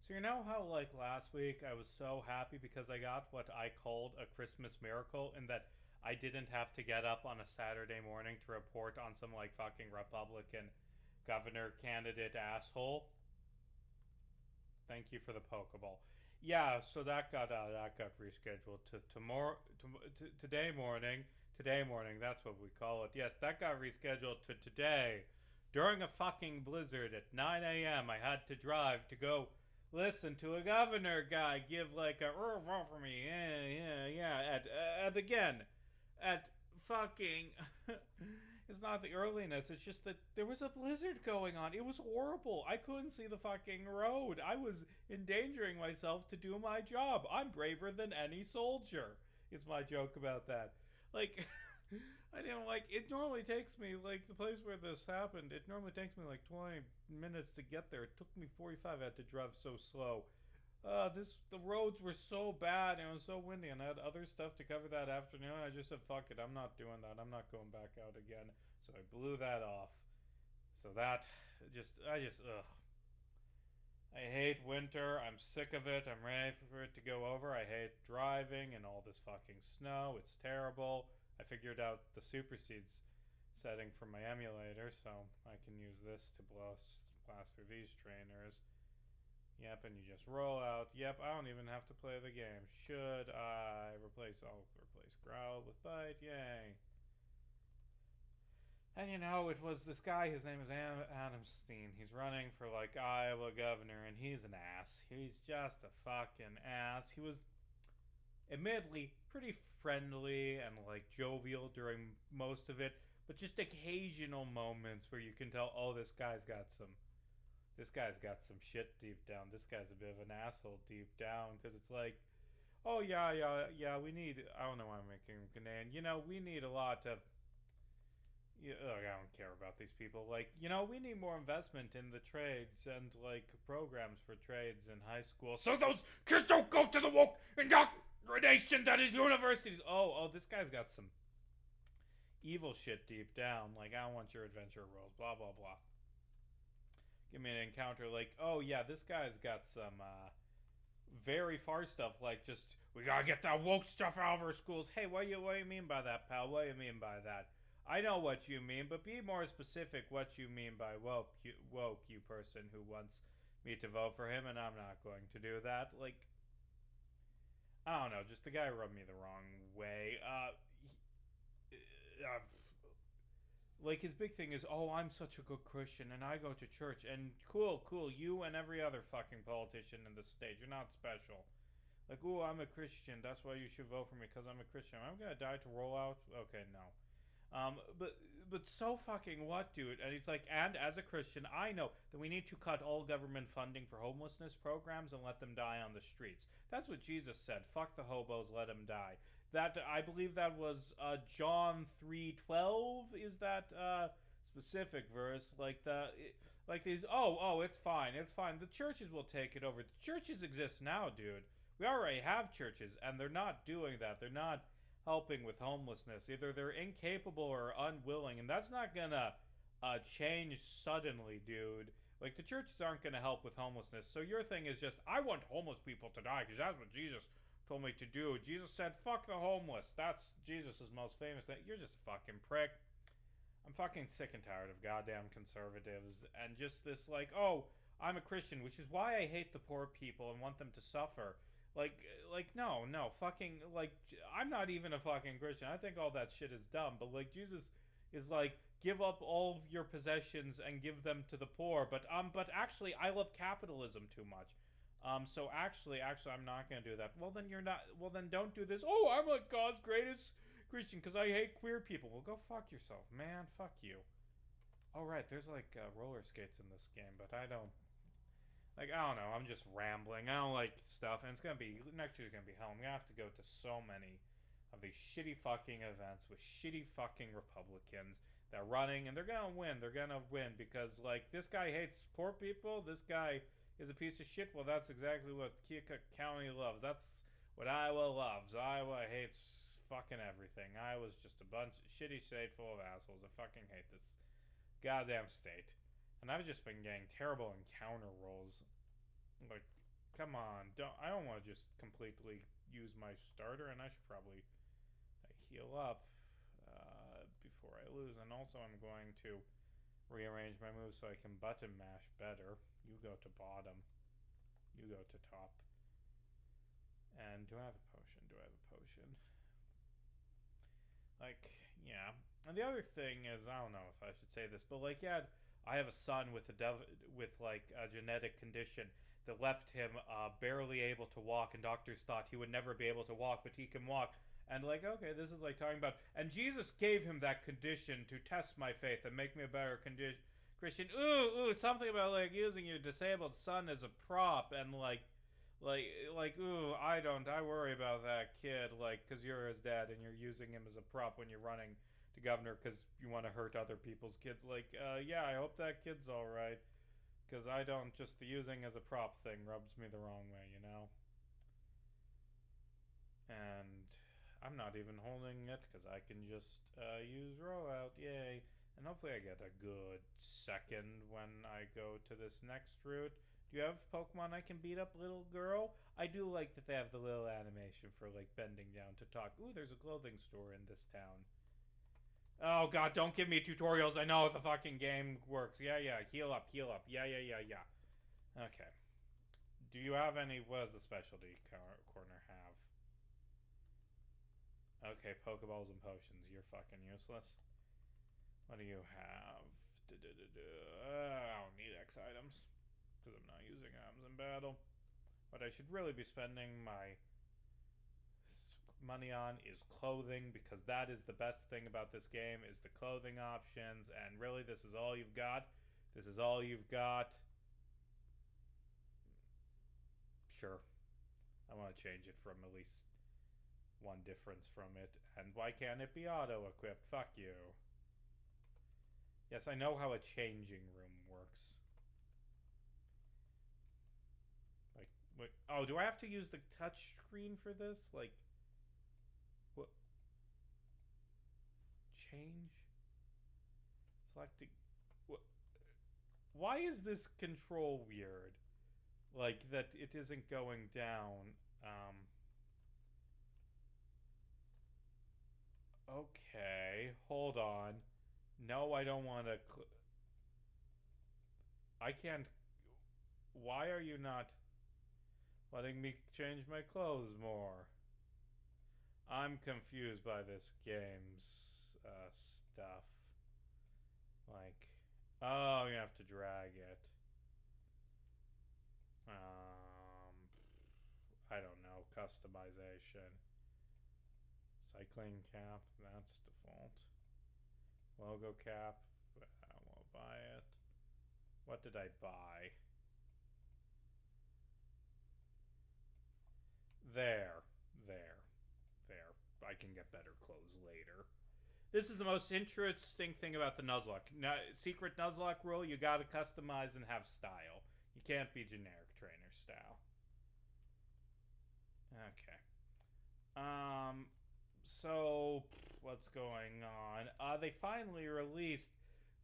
So you know how like last week I was so happy because I got what I called a Christmas miracle in that I didn't have to get up on a Saturday morning to report on some like fucking Republican governor candidate asshole. Thank you for the Pokeball. Yeah, so that got rescheduled to tomorrow to today morning. Today morning, that's what we call it. Yes, that got rescheduled to today. During a fucking blizzard at 9 a.m., I had to drive to go listen to a governor guy give like a vote for me. Yeah. At again, at fucking. It's not the earliness. It's just that there was a blizzard going on. It was horrible. I couldn't see the fucking road. I was endangering myself to do my job. I'm braver than any soldier. Is my joke about that. Like, I didn't like. It normally takes me like the place where this happened. It normally takes me like 20 minutes to get there. It took me 45. I had to drive so slow. The roads were so bad and it was so windy, and I had other stuff to cover that afternoon. I just said, "Fuck it, I'm not doing that. I'm not going back out again." So I blew that off. So that ugh. I hate winter. I'm sick of it. I'm ready for it to go over. I hate driving and all this fucking snow. It's terrible. I figured out the supersedes setting for my emulator, so I can use this to blast through these trainers. Yep, and you just roll out. Yep, I don't even have to play the game. Should I replace? I'll replace Growl with Bite. Yay. And you know, it was this guy, his name is Adam Steen. He's running for like Iowa governor, and he's an ass. He's just a fucking ass. He was admittedly pretty friendly and like jovial during most of it, but just occasional moments where you can tell, oh, this guy's got some shit deep down. This guy's a bit of an asshole deep down because it's like, oh yeah. We need. I don't know why I'm making Canadian. We need a lot of. Yeah, I don't care about these people. Like, we need more investment in the trades and like programs for trades in high school, so those kids don't go to the woke indoctrination that is universities. Oh, this guy's got some evil shit deep down. Like, I don't want your adventure rolls. Blah blah blah. Give me an encounter like, oh yeah, this guy's got some very far stuff like just we gotta get that woke stuff out of our schools. Hey, what you mean by that, pal? What do you mean by that? I know what you mean, but be more specific what you mean by woke, you person who wants me to vote for him, and I'm not going to do that. Like, I don't know, just the guy rubbed me the wrong way. Uh, like his big thing is, oh, I'm such a good Christian and I go to church and cool, you and every other fucking politician in the state, you're not special. Like, oh, I'm a Christian, that's why you should vote for me because I'm a Christian. I'm gonna die to roll out. Okay, no. But so fucking what, dude? And he's like, and as a Christian, I know that we need to cut all government funding for homelessness programs and let them die on the streets. That's what Jesus said. Fuck the hobos, let them die. That I believe that was John 3:12. Is that specific verse? Like these? Oh, it's fine, it's fine. The churches will take it over. The churches exist now, dude. We already have churches, and they're not doing that. They're not helping with homelessness. Either they're incapable or unwilling, and that's not gonna change suddenly, dude. Like, the churches aren't gonna help with homelessness. So your thing is just, I want homeless people to die because that's what Jesus told me to do. Jesus said, fuck the homeless. That's Jesus' most famous thing. You're just a fucking prick. I'm fucking sick and tired of goddamn conservatives and just this, like, oh, I'm a Christian, which is why I hate the poor people and want them to suffer. No, fucking, like, I'm not even a fucking Christian. I think all that shit is dumb, but, like, Jesus is like, give up all of your possessions and give them to the poor, but actually, I love capitalism too much. So actually, I'm not gonna do that. Well, then you're not, well, then don't do this. Oh, I'm like God's greatest Christian because I hate queer people. Well, go fuck yourself, man. Fuck you. Oh, right, there's, like, roller skates in this game, but I don't, like, I don't know. I'm just rambling. I don't like stuff, and it's gonna be next year's gonna be hell. I'm gonna have to go to so many of these shitty fucking events with shitty fucking Republicans that are running, and they're gonna win. They're gonna win because, like, this guy hates poor people. This guy is a piece of shit. Well, that's exactly what Keokuk County loves. That's what Iowa loves. Iowa hates fucking everything. Iowa's just a bunch of shitty state full of assholes. I fucking hate this goddamn state. And I've just been getting terrible encounter rolls. Like, come on. I don't want to just completely use my starter, and I should probably heal up before I lose. And also I'm going to rearrange my moves so I can button mash better. You go to bottom. You go to top. And do I have a potion? Do I have a potion? Like, yeah. And the other thing is, I don't know if I should say this, but like, yeah, I have a son with like a genetic condition that left him barely able to walk, and doctors thought he would never be able to walk, but he can walk. And like, okay, this is like talking about, and Jesus gave him that condition to test my faith and make me a better Christian. Ooh, something about like using your disabled son as a prop, and ooh, I worry about that kid, like, cause you're his dad and you're using him as a prop when you're running to governor cause you want to hurt other people's kids. Like, yeah, I hope that kid's alright, cause I don't, just the using as a prop thing rubs me the wrong way, you know? And I'm not even holding it cause I can just, use row out, yay. And hopefully I get a good second when I go to this next route. Do you have Pokemon I can beat up, little girl? I do like that they have the little animation for like bending down to talk. Ooh, there's a clothing store in this town. Oh god, don't give me tutorials. I know how the fucking game works. Yeah, heal up. Yeah. Okay. Do you have any, what does the specialty corner have? Okay, Pokeballs and potions. You're fucking useless. What do you have? I don't need X items because I'm not using items in battle. What I should really be spending my money on is clothing, because that is the best thing about this game, is the clothing options. And really, this is all you've got. Sure, I want to change it from at least one difference from it. And why can't it be auto equipped? Fuck you. Yes, I know how a changing room works. Like, what? Oh, do I have to use the touch screen for this? Like, what? Change? Selecting. What? Why is this control weird? Like, that it isn't going down. Okay, hold on. No, I don't want to. I can't. Why are you not letting me change my clothes more? I'm confused by this game's stuff. Like, oh, you have to drag it. I don't know. Customization. Cycling cap, that's default. Logo cap, I won't buy it. What did I buy? There. I can get better clothes later. This is the most interesting thing about the Nuzlocke. Now, secret Nuzlocke rule, you gotta customize and have style. You can't be generic trainer style. Okay. So, what's going on? They finally released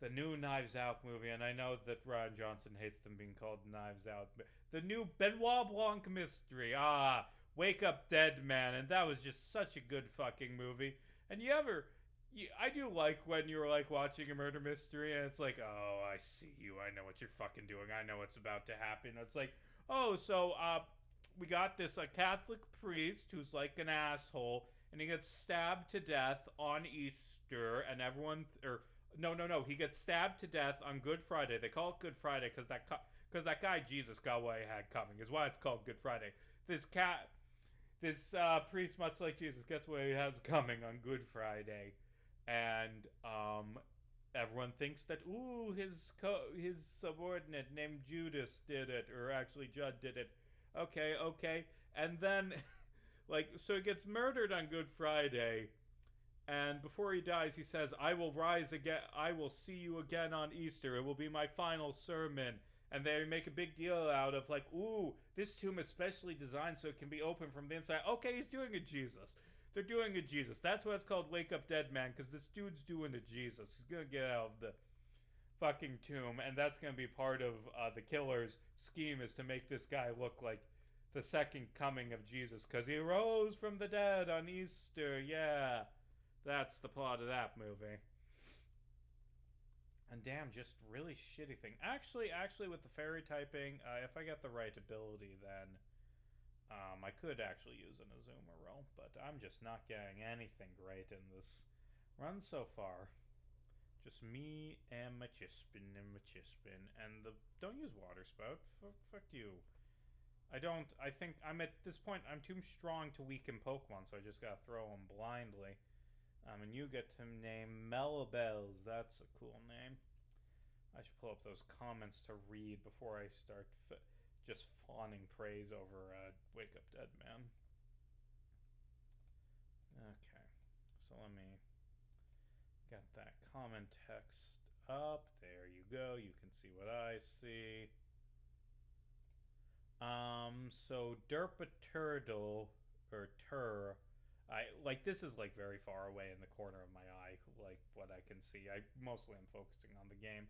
the new Knives Out movie, and I know that Rian Johnson hates them being called Knives Out. But the new Benoit Blanc mystery. Wake Up Dead Man, and that was just such a good fucking movie. And I do like when you're like watching a murder mystery, and it's like, oh, I see you. I know what you're fucking doing. I know what's about to happen. It's like, oh, so we got this Catholic priest who's like an asshole, and he gets stabbed to death on Easter, and everyone, no, he gets stabbed to death on Good Friday. They call it Good Friday because that guy Jesus got what he had coming. Is why it's called Good Friday. This priest, much like Jesus, gets what he has coming on Good Friday, and everyone thinks that his subordinate named Judas did it, or actually Judd did it. Okay, and then so he gets murdered on Good Friday, and before he dies, he says, "I will rise again. I will see you again on Easter. It will be my final sermon." And they make a big deal out of like, ooh, this tomb is specially designed so it can be open from the inside. Okay, he's doing a Jesus. They're doing a Jesus. That's why it's called Wake Up Dead Man, because this dude's doing a Jesus. He's gonna get out of the fucking tomb, and that's gonna be part of the killer's scheme, is to make this guy look like the second coming of Jesus, because he rose from the dead on Easter. Yeah, that's the plot of that movie. And damn, just really shitty thing. Actually, with the fairy typing, if I get the right ability, then I could actually use an Azuma roll, but I'm just not getting anything great in this run so far. Just me and my Chispin and the don't use water spout. Fuck you. I think I'm at this point. I'm too strong to weaken Pokemon, so I just gotta throw them blindly. And you get to name Melibels. That's a cool name. I should pull up those comments to read before I start just fawning praise over Wake Up Dead Man. Okay, so let me get that comment text up. There you go. You can see what I see. So Derpaturtle or Tur, I like this is like very far away in the corner of my eye, like what I can see. I mostly am focusing on the game.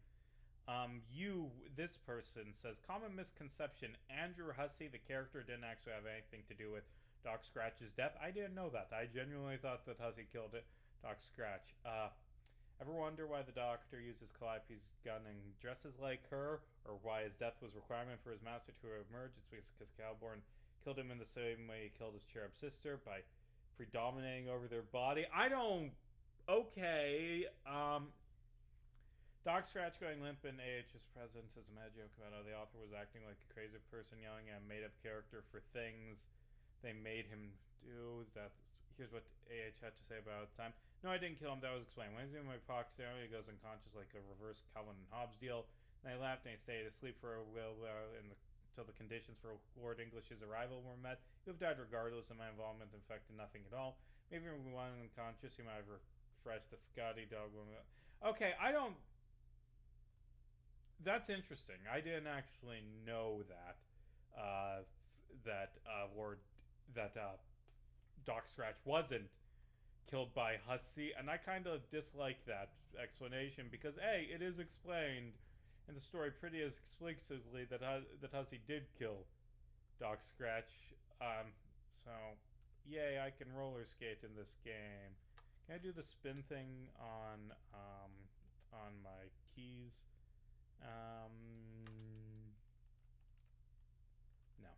This person says, common misconception, Andrew Hussey, the character, didn't actually have anything to do with Doc Scratch's death. I didn't know that. I genuinely thought that Hussey killed Doc Scratch. Ever wonder why the Doctor uses Calliope's gun and dresses like her, or why his death was a requirement for his master to emerge? It's because Calborn killed him in the same way he killed his cherub sister, by predominating over their body. I don't... Okay, Doc Scratch going limp in AH's presence is a mad joke about how the author was acting like a crazy person yelling at a made-up character for things they made him do. Here's what AH had to say about the time. No, I didn't kill him. That was explained. When he's in my pocket, he goes unconscious like a reverse Calvin and Hobbes deal. And I laughed and he stayed asleep for a while until the conditions for Lord English's arrival were met. He would have died regardless, and my involvement affected nothing at all. Maybe when we went unconscious, he might have refreshed the Scotty dog. Okay, I don't... That's interesting. I didn't actually know that Doc Scratch wasn't killed by Hussey, and I kind of dislike that explanation because A, it is explained in the story pretty as explicitly that Hussey did kill Doc Scratch. So yay, I can roller skate in this game. Can I do the spin thing on my keys? No.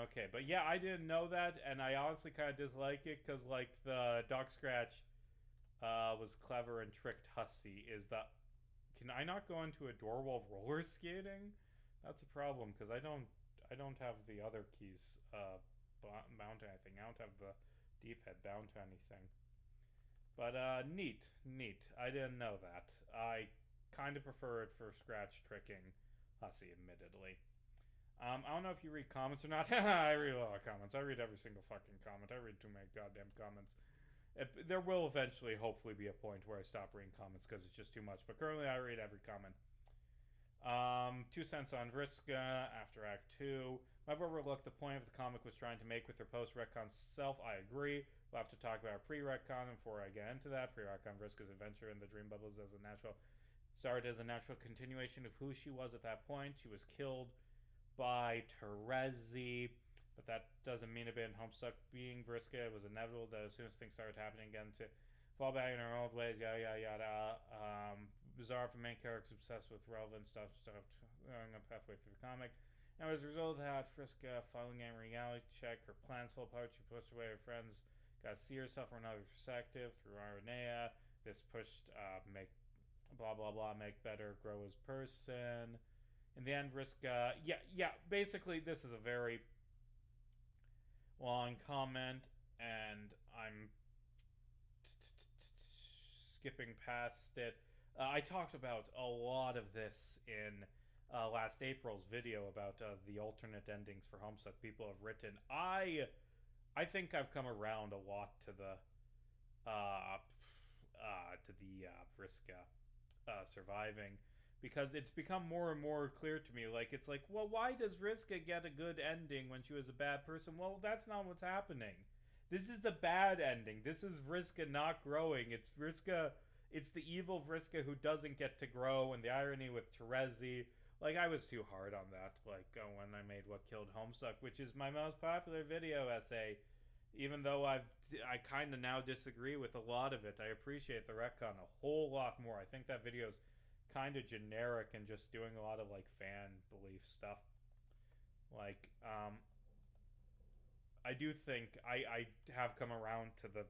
Okay, but yeah, I didn't know that, and I honestly kind of dislike it because, like, the Doc Scratch was clever and tricked Hussey. Can I not go into a door while roller skating? That's a problem because I don't have the other keys bound to anything. I don't have the D-pad bound to anything. But neat. I didn't know that. I kind of prefer it for Scratch tricking Hussey, admittedly. I don't know if you read comments or not. I read a lot of comments. I read every single fucking comment. I read too many goddamn comments. There will eventually, hopefully, be a point where I stop reading comments because it's just too much. But currently, I read every comment. 2 cents on Vriska after Act 2. I've overlooked the point of the comic was trying to make with her post-retcon self. I agree. We'll have to talk about pre-retcon before I get into that. Pre-retcon Vriska's adventure in the Dream Bubbles started as a natural continuation of who she was at that point. She was killed by Terezi, but that doesn't mean a bit in Homestuck being Vriska. It was inevitable that as soon as things started happening again to fall back in her old ways, yada. Bizarre for main characters obsessed with relevant stuff stopped going up halfway through the comic. And as a result of that, Vriska following a reality check, her plans fell apart. She pushed away her friends, got to see herself from another perspective through Aranea. This pushed make blah blah blah, make better, grow as person. In the end, Vriska, basically this is a very long comment, and I'm skipping past it. I talked about a lot of this in last April's video about the alternate endings for Homestuck people have written. I think I've come around a lot to the Vriska surviving, because it's become more and more clear to me. Like, it's like, well, why does Vriska get a good ending when she was a bad person? Well, that's not what's happening. This is the bad ending. This is Vriska not growing. It's Vriska. It's the evil Vriska who doesn't get to grow, and the irony with Terezi, Like, I was too hard on that, like, when I made What Killed Homestuck, which is my most popular video essay. Even though I kind of now disagree with a lot of it, I appreciate the retcon a whole lot more. I think that video's kind of generic and just doing a lot of, like, fan belief stuff. Like, I do think I have come around to the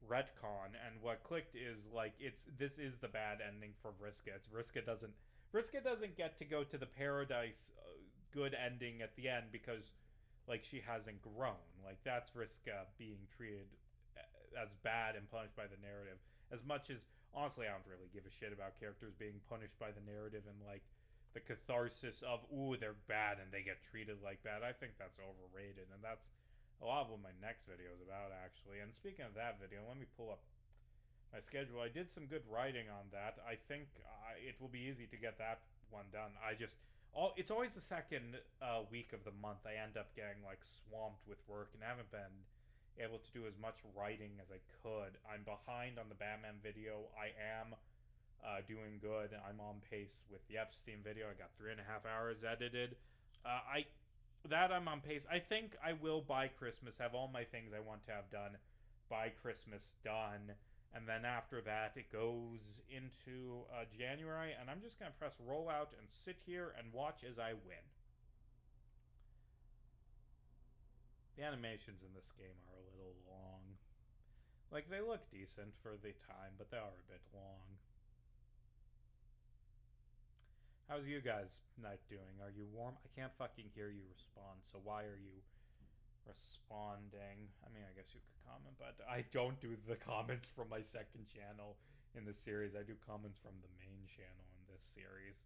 retcon, and what clicked is like this is the bad ending for Vriska. It's Vriska doesn't get to go to the paradise good ending at the end because like she hasn't grown. Like that's Vriska being treated as bad and punished by the narrative. As much as honestly, I don't really give a shit about characters being punished by the narrative and like the catharsis of ooh they're bad and they get treated like bad. I think that's overrated, and that's a lot of what my next video is about actually. And speaking of that video, let me pull up my schedule. I did some good writing on that. I think it will be easy to get that one done. It's always the second week of the month I end up getting like swamped with work and haven't been able to do as much writing as I could. I'm behind on the Batman video. I am doing good. I'm on pace with the Epstein video. I got 3.5 hours edited. I'm on pace. I think I will by Christmas have all my things I want to have done by Christmas done. And then after that, it goes into January, and I'm just going to press roll out and sit here and watch as I win. The animations in this game are a little long. Like, they look decent for the time, but they are a bit long. How's you guys' night doing? Are you warm? I can't fucking hear you respond, so why are you responding? I mean, I guess you could comment, but I don't do the comments from my second channel in the series. I do comments from the main channel in this series.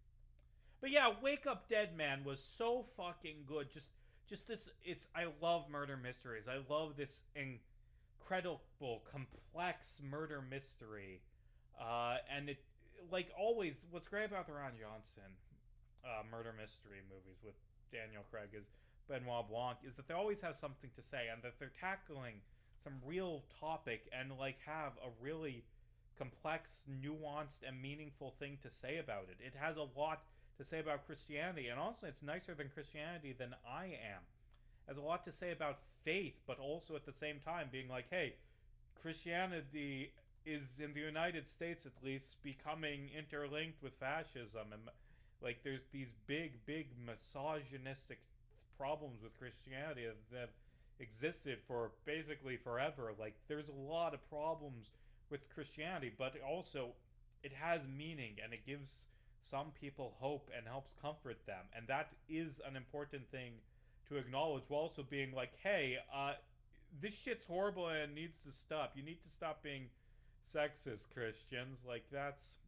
But yeah, Wake Up Dead Man was so fucking good. Just this, I love murder mysteries. I love this incredible, complex murder mystery. And it, like always, what's great about the Ron Johnson murder mystery movies with Daniel Craig is Benoit Blanc is that they always have something to say and that they're tackling some real topic and like have a really complex, nuanced, and meaningful thing to say about it. It has a lot to say about Christianity, and honestly, it's nicer than Christianity than I am. It has a lot to say about faith, but also at the same time being like, hey, Christianity is in the United States at least becoming interlinked with fascism, and like there's these big misogynistic problems with Christianity that existed for basically forever. Like there's a lot of problems with Christianity, but also it has meaning and it gives some people hope and helps comfort them, and that is an important thing to acknowledge, while also being like, hey, this shit's horrible and it needs to stop. You need to stop being sexist, Christians. Like that's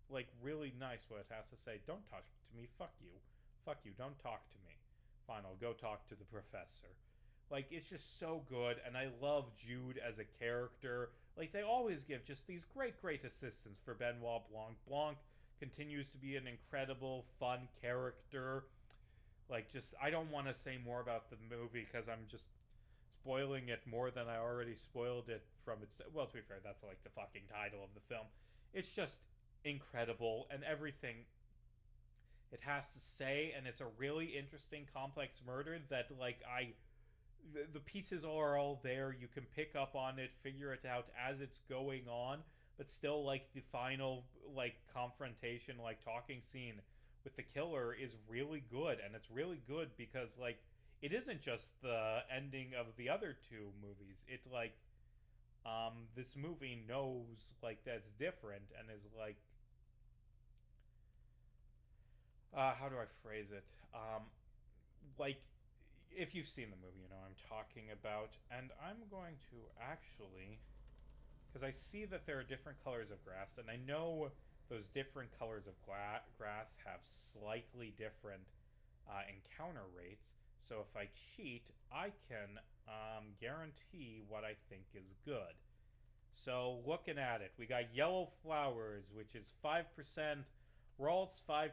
like really nice what it has to say. Don't talk to me. Fuck you, don't talk to me. Fine, I'll go talk to the professor. Like it's just so good, and I love Jude as a character. Like they always give just these great assistants for Benoit Blanc. Blanc continues to be an incredible, fun character. Like just I don't want to say more about the movie because I'm just spoiling it more than I already spoiled it from its. Well, to be fair, that's like the fucking title of the film. It's just incredible, and everything it has to say, and it's a really interesting, complex murder that like the pieces are all there. You can pick up on it, figure it out as it's going on, but still like the final like confrontation, like talking scene with the killer is really good, and it's really good because like it isn't just the ending of the other two movies. It like this movie knows like that's different and is like how do I phrase it? Like if you've seen the movie, you know what I'm talking about. And I'm going to actually, because I see that there are different colors of grass, and I know those different colors of grass have slightly different encounter rates. So if I cheat, I can guarantee what I think is good. So looking at it, we got yellow flowers, which is 5% Ralts, 5%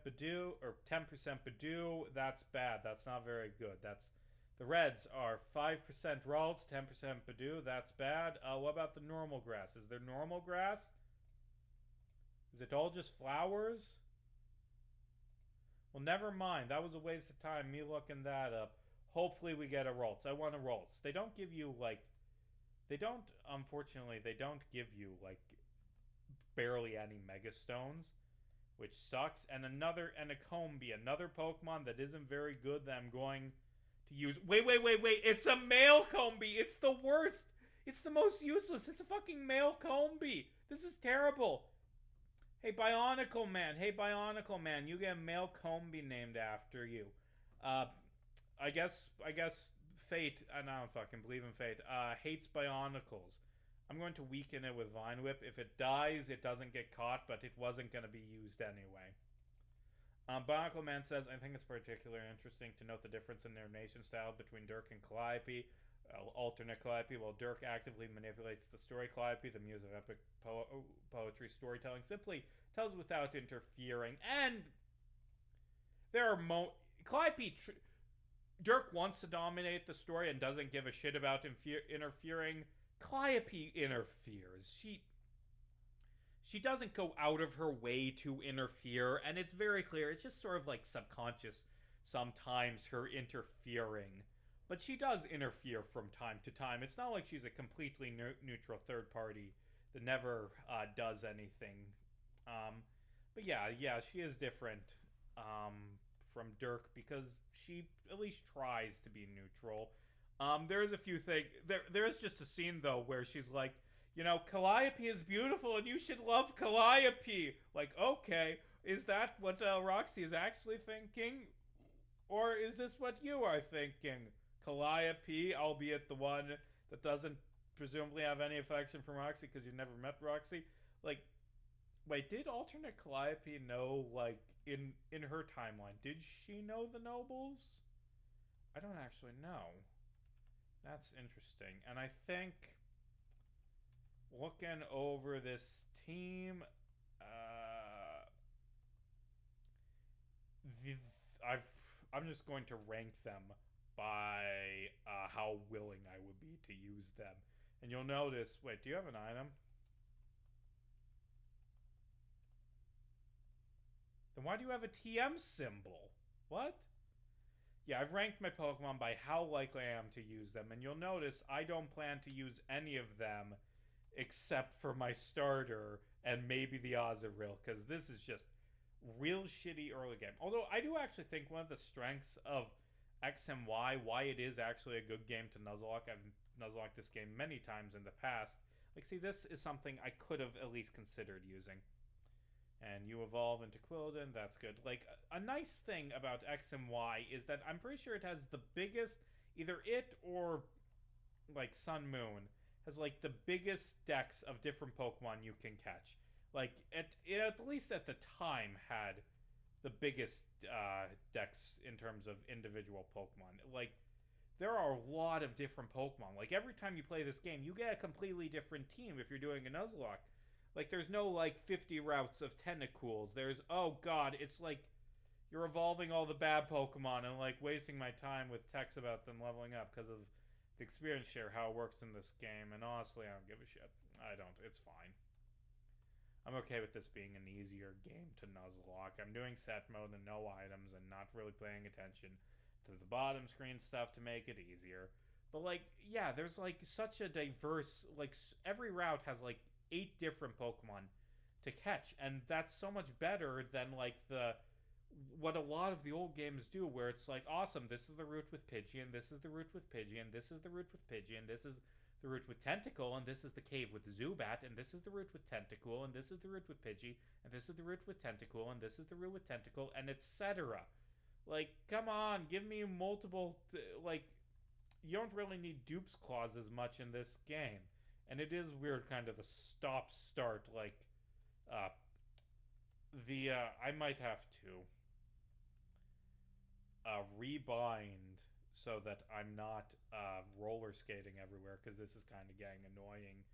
Badoo, or 10% Badoo. That's bad. That's not very good. That's the reds are 5% Ralts, 10% Badoo. That's bad. What about the normal grass? Is there normal grass? Is it all just flowers? Well, never mind. That was a waste of time, me looking that up. Hopefully we get a Ralts. I want a Ralts. They don't give you, like... They don't, unfortunately, they don't give you, like, barely any Mega Stones, which sucks. And a Combee, another Pokemon that isn't very good that I'm going to use. Wait. It's a male Combee. It's the worst. It's the most useless. It's a fucking male Combee. This is terrible. Hey, Bionicle Man. You get a male Combee named after you. I guess Fate, and I don't fucking believe in Fate, hates Bionicles. I'm going to weaken it with Vine Whip. If it dies, it doesn't get caught, but it wasn't going to be used anyway. Bionicle Man says, I think it's particularly interesting to note the difference in narration style between Dirk and Calliope. Alternate Calliope, while Dirk actively manipulates the story, Calliope, the muse of epic poetry storytelling, simply tells without interfering. And there are Calliope... Dirk wants to dominate the story and doesn't give a shit about interfering. Calliope interferes. She doesn't go out of her way to interfere, and it's very clear. It's just sort of like subconscious sometimes, her interfering. But she does interfere from time to time. It's not like she's a completely neutral third party that never does anything. But yeah, she is different from Dirk because she at least tries to be neutral. There's a few things. There's just a scene, though, where she's like, you know, Calliope is beautiful and you should love Calliope. Like, okay, is that what Roxy is actually thinking? Or is this what you are thinking? Calliope, albeit the one that doesn't presumably have any affection for Roxy because you've never met Roxy. Like, wait, did alternate Calliope know, like, in her timeline, did she know the nobles? I don't actually know. That's interesting. And I think, looking over this team, I'm just going to rank them by how willing I would be to use them. And you'll notice, wait, do you have an item? Then why do you have a TM symbol? What? Yeah, I've ranked my Pokemon by how likely I am to use them, and you'll notice I don't plan to use any of them except for my starter and maybe the Azurill, because this is just real shitty early game. Although I do actually think one of the strengths of X and Y, why it is actually a good game to Nuzlocke. I've Nuzlocked this game many times in the past. Like, see, this is something I could have at least considered using. And you evolve into Quilladin, that's good. Like, a nice thing about X and Y is that I'm pretty sure it has the biggest, either it or, like, Sun Moon, has, like, the biggest decks of different Pokemon you can catch. Like, it at least at the time had the biggest decks in terms of individual Pokemon. Like, there are a lot of different Pokemon. Like, every time you play this game, you get a completely different team if you're doing a Nuzlocke. Like, there's no, like, 50 routes of Tentacools. There's, oh god, it's like you're evolving all the bad Pokemon and, like, wasting my time with texts about them leveling up because of the experience share, how it works in this game. And honestly, I don't give a shit. I don't. It's fine. I'm okay with this being an easier game to Nuzlocke. I'm doing set mode and no items and not really paying attention to the bottom screen stuff to make it easier. But, like, yeah, there's, like, such a diverse, like, every route has, like, 8 different Pokemon to catch, and that's so much better than, like, what a lot of the old games do, where it's like, awesome, this is the route with Pidgeon, this is the route with Pidgeon, this is the route with Pidgeon, this is the route with Tentacle, and this is the cave with Zubat, and this is the route with Tentacle, and this is the route with Pidgey, and this is the route with Tentacle, and this is the route with Tentacle, and etc. Like, come on, give me multiple, like, you don't really need dupes clause as much in this game. And it is weird, kind of the stop-start, like, I might have to rebind so that I'm not roller skating everywhere, because this is kind of getting annoying.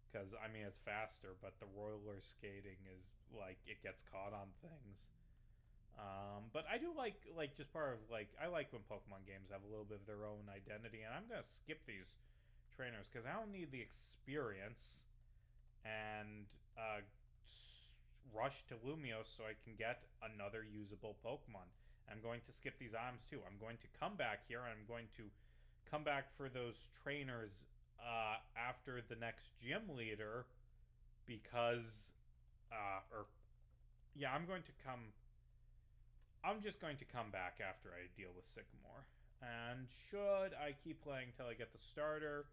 Because, I mean, it's faster, but the roller skating is, like, it gets caught on things. But I do like just part of, like, I like when Pokemon games have a little bit of their own identity, and I'm going to skip these trainers because I don't need the experience and rush to Lumiose so I can get another usable Pokemon. I'm going to skip these items too. I'm going to come back here, and I'm going to come back for those trainers after the next gym leader, because I'm just going to come back after I deal with Sycamore. And should I keep playing till I get the starter?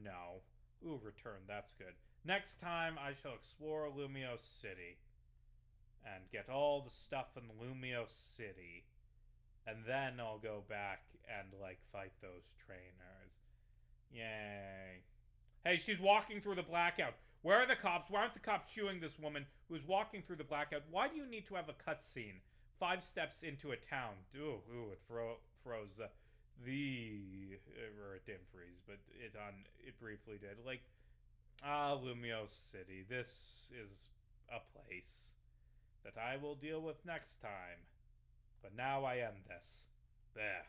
No. Ooh, return, that's good. Next time I shall explore Lumio City and get all the stuff in Lumio City. And then I'll go back and, like, fight those trainers. Yay. Hey, she's walking through the blackout. Where are the cops? Why aren't the cops shooing this woman who's walking through the blackout? Why do you need to have a cutscene 5 steps into a town? It froze or it didn't freeze, but it briefly did. Like, Lumio City. This is a place that I will deal with next time. But now I end this. There.